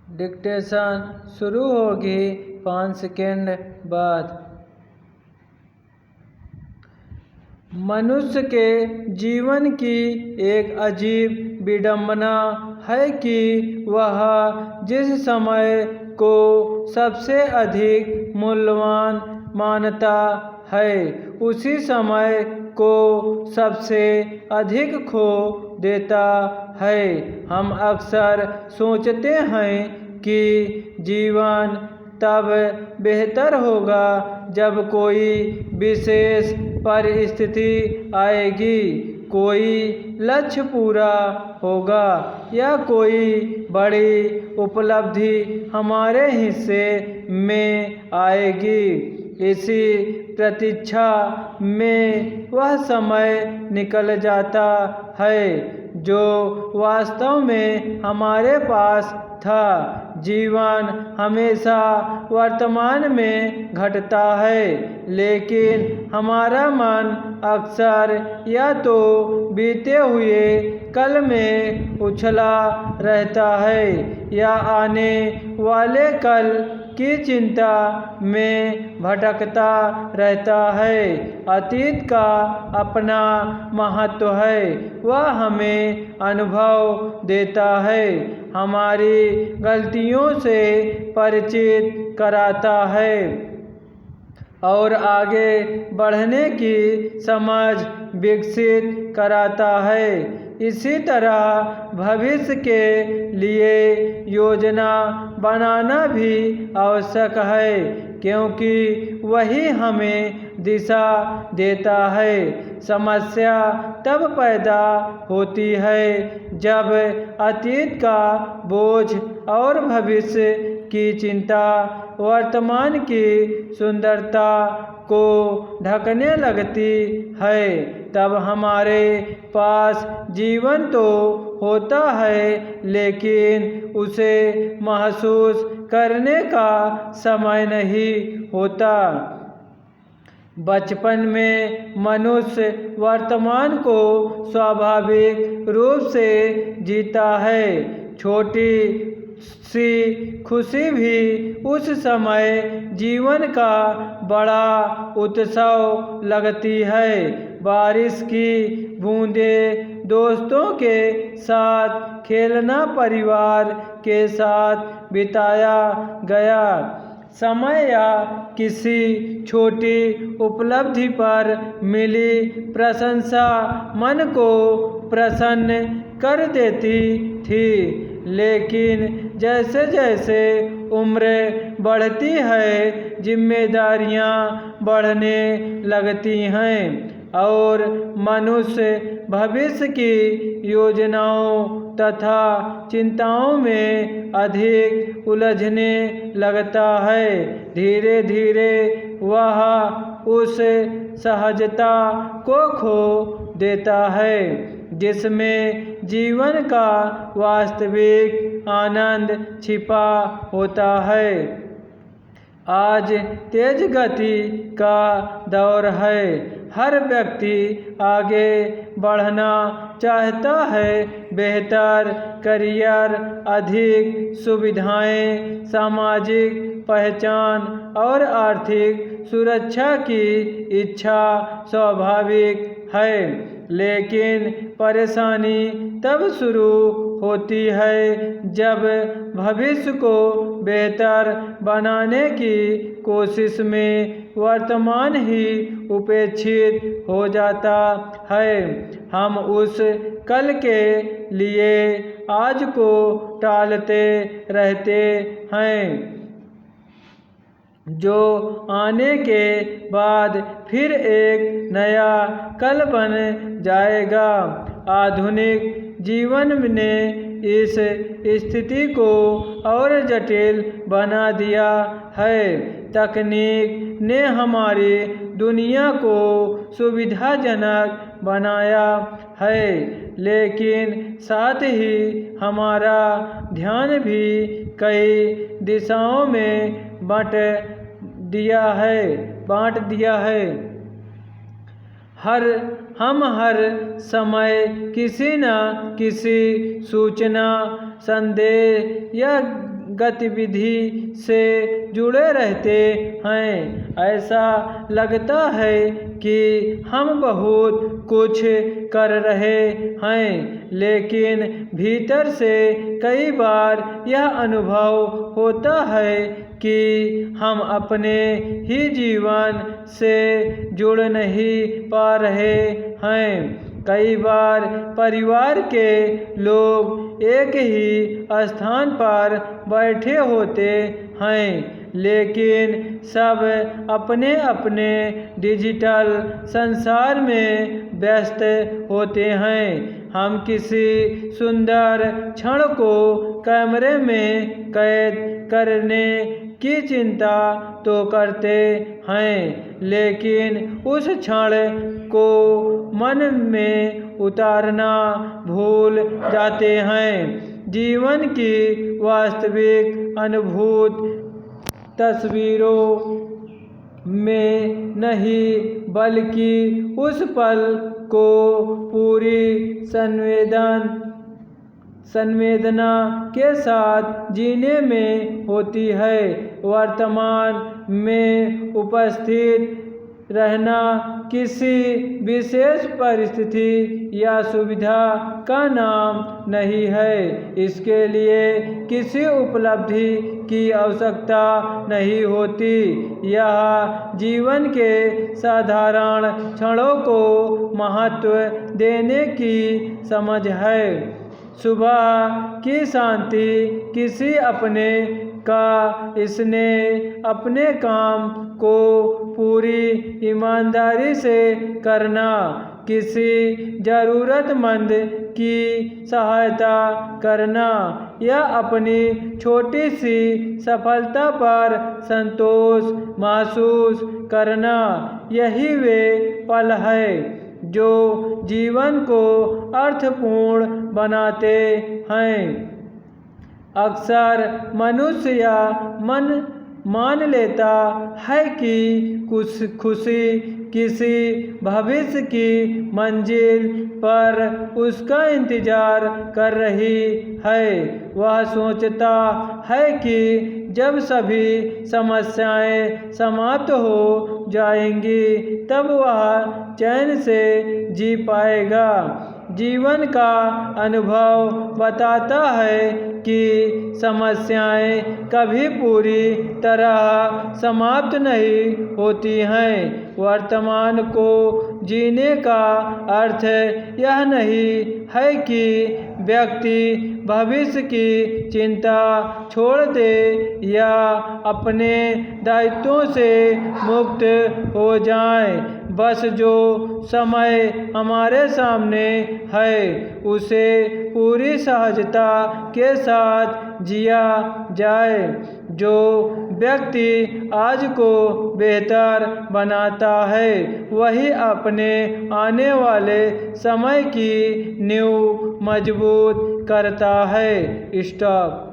Dictation शुरू होगी 5 second बाद। मनुष्य के जीवन की एक अजीब विडंबना है कि वह जिस समय को सबसे अधिक मूल्यवान मानता है उसी समय को सबसे अधिक खो देता है। हम अक्सर सोचते हैं कि जीवन तब बेहतर होगा जब कोई विशेष परिस्थिति आएगी, कोई लक्ष्य पूरा होगा या कोई बड़ी उपलब्धि हमारे हिस्से में आएगी। इसी प्रतीक्षा में वह समय निकल जाता है जो वास्तव में हमारे पास था। जीवन हमेशा वर्तमान में घटता है, लेकिन हमारा मन अक्सर या तो बीते हुए कल में उछला रहता है या आने वाले कल की चिंता में भटकता रहता है। अतीत का अपना महत्व है, वह हमें अनुभव देता है, हमारी गलतियों से परिचित कराता है और आगे बढ़ने की समझ विकसित कराता है। इसी तरह भविष्य के लिए योजना बनाना भी आवश्यक है, क्योंकि वही हमें दिशा देता है। समस्या तब पैदा होती है जब अतीत का बोझ और भविष्य की चिंता वर्तमान की सुंदरता को ढकने लगती है। तब हमारे पास जीवन तो होता है, लेकिन उसे महसूस करने का समय नहीं होता। बचपन में मनुष्य वर्तमान को स्वाभाविक रूप से जीता है। छोटी सी खुशी भी उस समय जीवन का बड़ा उत्सव लगती है। बारिश की बूंदें, दोस्तों के साथ खेलना, परिवार के साथ बिताया गया समय या किसी छोटी उपलब्धि पर मिली प्रशंसा मन को प्रसन्न कर देती थी। लेकिन जैसे जैसे उम्र बढ़ती है, जिम्मेदारियां बढ़ने लगती हैं और मनुष्य भविष्य की योजनाओं तथा चिंताओं में अधिक उलझने लगता है। धीरे धीरे वह उस सहजता को खो देता है जिसमें जीवन का वास्तविक आनंद छिपा होता है। आज तेज गति का दौर है। हर व्यक्ति आगे बढ़ना चाहता है, बेहतर करियर, अधिक सुविधाएं, सामाजिक पहचान और आर्थिक सुरक्षा की इच्छा स्वाभाविक है। लेकिन परेशानी तब शुरू होती है जब भविष्य को बेहतर बनाने की कोशिश में वर्तमान ही उपेक्षित हो जाता है। हम उस कल के लिए आज को टालते रहते हैं जो आने के बाद फिर एक नया कल बन जाएगा। आधुनिक जीवन ने इस स्थिति को और जटिल बना दिया है। तकनीक ने हमारी दुनिया को सुविधाजनक बनाया है, लेकिन साथ ही हमारा ध्यान भी कई दिशाओं में बांट दिया है। हम हर समय किसी न किसी सूचना, संदेश या गतिविधि से जुड़े रहते हैं। ऐसा लगता है कि हम बहुत कुछ कर रहे हैं, लेकिन भीतर से कई बार यह अनुभव होता है कि हम अपने ही जीवन से जुड़ नहीं पा रहे हैं। कई बार परिवार के लोग एक ही स्थान पर बैठे होते हैं, लेकिन सब अपने अपने डिजिटल संसार में व्यस्त होते हैं। हम किसी सुंदर क्षण को कैमरे में कैद करने की चिंता तो करते हैं, लेकिन उस क्षण को मन में उतारना भूल जाते हैं। जीवन की वास्तविक अनुभूति तस्वीरों में नहीं, बल्कि उस पल को पूरी संवेदना के साथ जीने में होती है। वर्तमान में उपस्थित रहना किसी विशेष परिस्थिति या सुविधा का नाम नहीं है। इसके लिए किसी उपलब्धि की आवश्यकता नहीं होती। यह जीवन के साधारण क्षणों को महत्व देने की समझ है। सुबह की शांति, किसी अपने का इसने अपने काम को पूरी ईमानदारी से करना, किसी ज़रूरतमंद की सहायता करना या अपनी छोटी सी सफलता पर संतोष महसूस करना, यही वे पल है जो जीवन को अर्थपूर्ण बनाते हैं। अक्सर मनुष्य या मन मान लेता है कि खुशी किसी भविष्य की मंजिल पर उसका इंतजार कर रही है। वह सोचता है कि जब सभी समस्याएं समाप्त हो जाएंगी तब वह चैन से जी पाएगा। जीवन का अनुभव बताता है कि समस्याएं कभी पूरी तरह समाप्त नहीं होती हैं। वर्तमान को जीने का अर्थ यह नहीं है कि व्यक्ति भविष्य की चिंता छोड़ दे या अपने दायित्वों से मुक्त हो जाए। बस जो समय हमारे सामने है उसे पूरी सहजता के साथ जिया जाए। जो व्यक्ति आज को बेहतर बनाता है वही अपने आने वाले समय की नींव मजबूत करता है। स्टॉप।